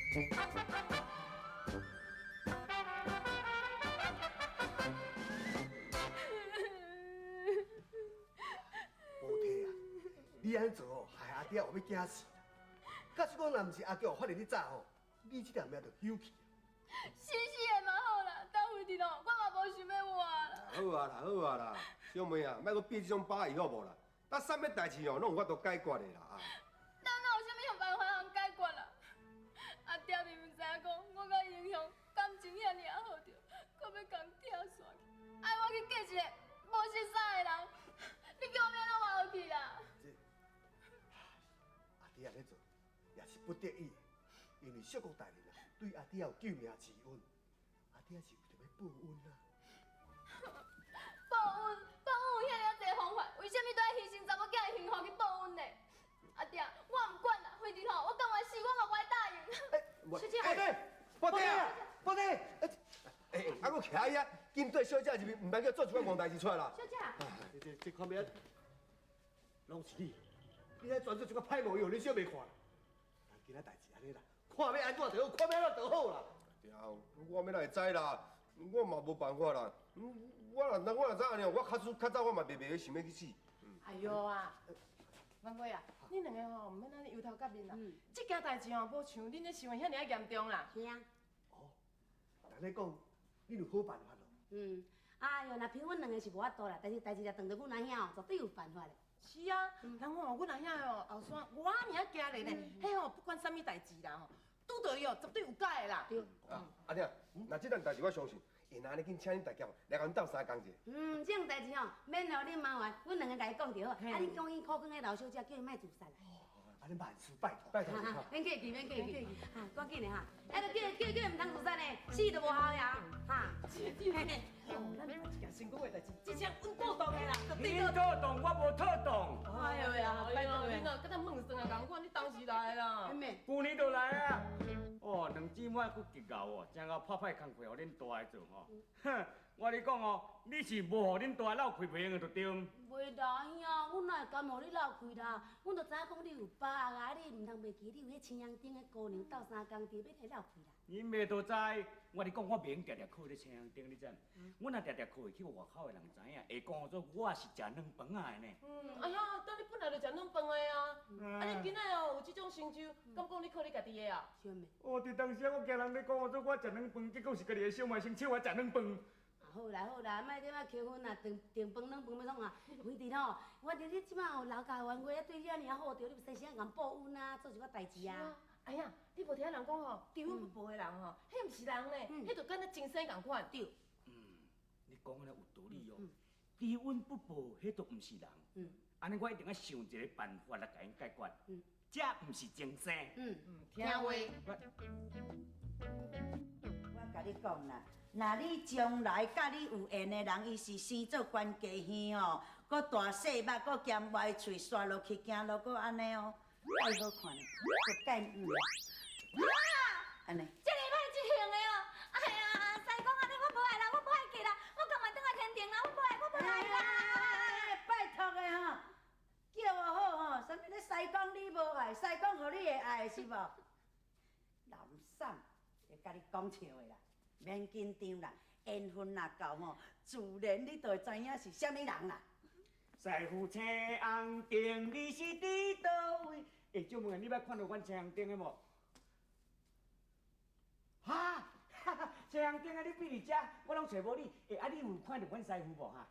无体啊！你安尼做哦，害阿爹后要惊死。假使讲若毋是阿叫发现你早吼，你这条命就休去。死的嘛好啦，当回去咯，我嘛无想要活啦。好啊啦，好啊啦，小妹啊，莫阁变这种把戏好无啦？咱啥物代志哦，拢有法度解决的啦啊！咱哪有啥物办法通解决啦？阿爹你毋知影讲，我甲英雄感情遐尔好着，搁要共跳伞去，爱我去嫁一个无识啥的人，你叫我要怎活落去啦？这阿爹安尼做也是不得已的，因为小国大人啊，对阿爹有救命之恩，阿爹是为着要报恩啊。报恩有遐尔侪方法，为什么都要牺牲查某囝的幸福去报恩呢？阿爹，我唔管啦，回日吼，我甘愿死，我嘛不爱答应。小姐，报爹啊，报爹！啊，我徛遐，金对小姐入面，唔免叫做出个戆代志出来啦。小姐，这方面，拢是你，你咧专做这个歹模样，你小袂看啦。但今仔代志安尼啦，看要安怎就好，看要安怎就好啦。对，我要来知啦，我嘛无办法啦。我若知安尼，我较早我嘛袂想要去死。哎呦啊！万贵啊，恁两个吼，唔免安尼油头革面啦。这件代志吼，无像恁咧想的遐尔严重啦。是啊。哦，但你讲，你有好办法咯？哎呦，若凭阮两个是无法度啦，但是代志若当着阮阿兄哦，绝对有办法的。是啊，人吼，阮阿兄哦，后山我尔惊咧呢，迄吼不管啥物代志啦吼，拄到伊哦，绝对有解的啦。对。阿娘，那这件代志我相信，会安尼紧请恁大家来甲阮斗相共者。这样代志吼，免劳恁麻烦，阮两个甲伊讲就好。啊，恁讲伊苦劝的老小姐，叫伊莫自杀啦。安尼万事拜托，拜托。免客气，免客气，哈，赶紧的哈。哎，叫伊唔通自杀呢，死都无效呀，哈。哦，咱办一件成功的代志，这件阮过动的啦。你拖动，我无拖动。哎呦呀，拜托你呐，跟咱梦生啊共款，你当时来啦。旧年就来啊！哦，两姊妹佫结交哦，正好拍派工课，互恁大个做吼。哼，我你讲哦，你是无互恁大闹开袂用的就对。袂啦兄，阮哪会甘互你闹开啦？阮就知影讲你有把握啊，你毋通袂记你有迄青阳顶的姑娘斗相共地，要摕闹开啦。恁袂都知，我你讲我袂用常常靠咧青阳顶，你知？阮若常常靠去外口的人知影，会讲做我是食软饭啊的呢。哎呀，但你本来就食软饭的啊，啊你今仔哦有这种成就，敢讲你靠你家己的啊？小妹。哦，伫当时我惊人咧讲我做我食软饭，结果是家己的小妹先笑我食软饭。好啦好啦，莫点啊扣分啦，订饭软饭要创啊？反正吼，我着你即摆有老家冤家对你遐尔好着，你有生时共报恩啊，做一寡代志啊。哎呀，你无听人讲吼，知恩不报的人吼，迄毋是人咧，迄就敢若精神共款。对。你讲安尼有道理哦。知恩不报，迄都毋是人。安尼我一定要想一个办法来甲因解决。这毋是精神。听话。我甲你讲啦，若你将来甲你有缘的人，伊是生做关家兄哦，搁大细目，搁兼歪喙，刷落去行路，搁安尼哦，爱好看呢，就介安尼。这礼拜即行的哦，哎呀，师公安尼我无爱啦，我无爱去啦，我甘愿等下天庭啦，我无爱啦。拜托的吼，叫我好吼，啥物咧？西公你无爱，西公互你会爱是无？老三。会甲你讲笑的啦，免紧张啦，缘分若到吼，自然你就会知影是啥物人啦。师傅青红灯，你是伫倒位？哎，小妹，你捌看到阮青红灯的无？哈，青红灯啊，你比伫遮，我拢找无你。哎，啊，你有看到阮师傅无哈？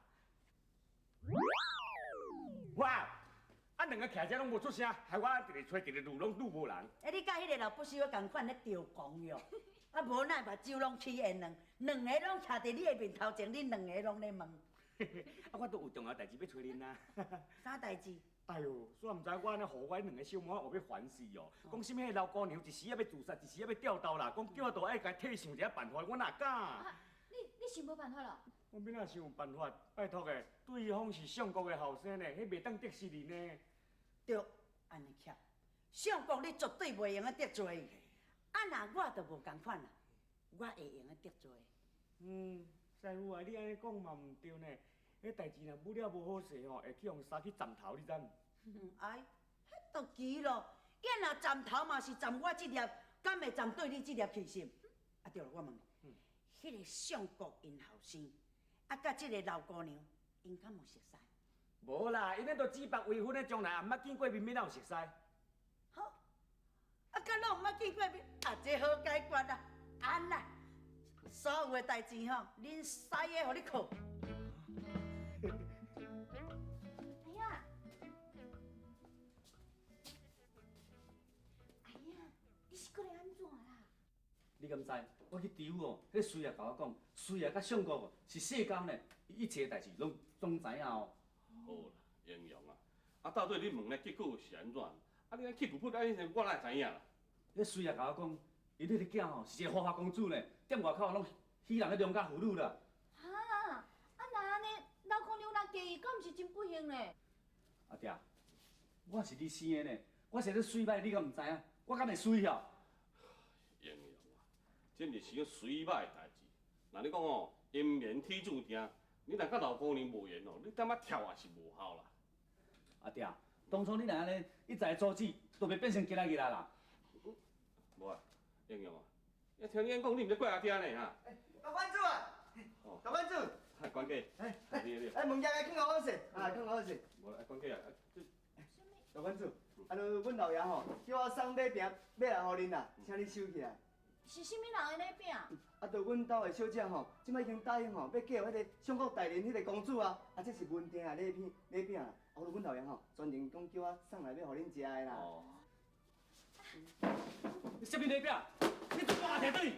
哇！啊，两个徛遮拢无出声，害我一直找，一直路拢拄无人。哎，你甲迄个老不死我共款咧吊狂哟！啊，无奈目睭拢起缘两个拢徛伫你的面头前，恁两个拢咧问。啊，我都有重要代志要找恁啊。啥代志？哎呦，煞毋知我安尼互我两个小妹后要烦死哦。讲什么迄老姑娘一时要自杀，一时要吊刀啦。讲叫我都爱甲替想一下办法，我哪敢？你想无办法了？我免啊想有办法，拜托诶，对方是相国的后生呢，迄袂当得失人呢。对，安尼巧，相公你绝对袂用得得罪。啊，那我就无共款啦，我会用得得罪。师傅啊，你安尼讲嘛毋对呢。迄代志若不了无好势吼，会去用杀去斩头，你知毋？哎，迄都奇咯。伊若斩头嘛是斩我这粒，敢会针对你这粒气心？啊对了，我问你，迄个相国因后生，啊，甲这个老姑娘，因敢有熟识？无啦，因迄都指腹为婚的，将来也毋捌见过面，哪有熟识？好，啊，敢拢毋捌见过面，啊，这好解决啦，安啦，所有的代志吼，恁师爷互你靠。哎呀，哎呀，你是过来安怎啦？你敢知？我去知府哦，迄水爷甲我讲，水爷甲相公哦是世间呢，一切代志拢知影哦。好啦，英勇啊！啊，到底你问的结果是安怎？啊，你安气噗噗安我哪会知影啦？迄水爷甲我讲，伊迄个囝吼是一个花花公主呢，踮外口拢喜人咧良家妇女啦。哈，啊那安尼，老姑娘若介意，敢毋是真不幸呢？阿爹，我是你生的呢，我是咧水歹，你敢毋知影？我敢会水晓？英勇啊，这毋是个水歹的代志。那你讲哦，姻缘天注定，你若甲老姑娘无缘哦，你点仔跳也是无效啦。阿爹，当初你若安尼一再阻止，都袂变成今仔日啦。无啊，英勇啊，要听你安讲，你毋是怪阿爹呢哈？大班主啊，大班主，哎，管家，你，问家己看好势，看好势。无啦，管家啊，大班主，阮老爷吼叫我送马饼买来互恁啦，请你收起来。是啥物人的礼饼？阮兜的小姐吼，即摆已经答应吼，要嫁互迄个相国大人迄个公主啊，这是文定的礼饼啦。阮老爷吼专程讲叫我送来要互恁食的啦。哦。什么礼饼？你怎么把摕倒去？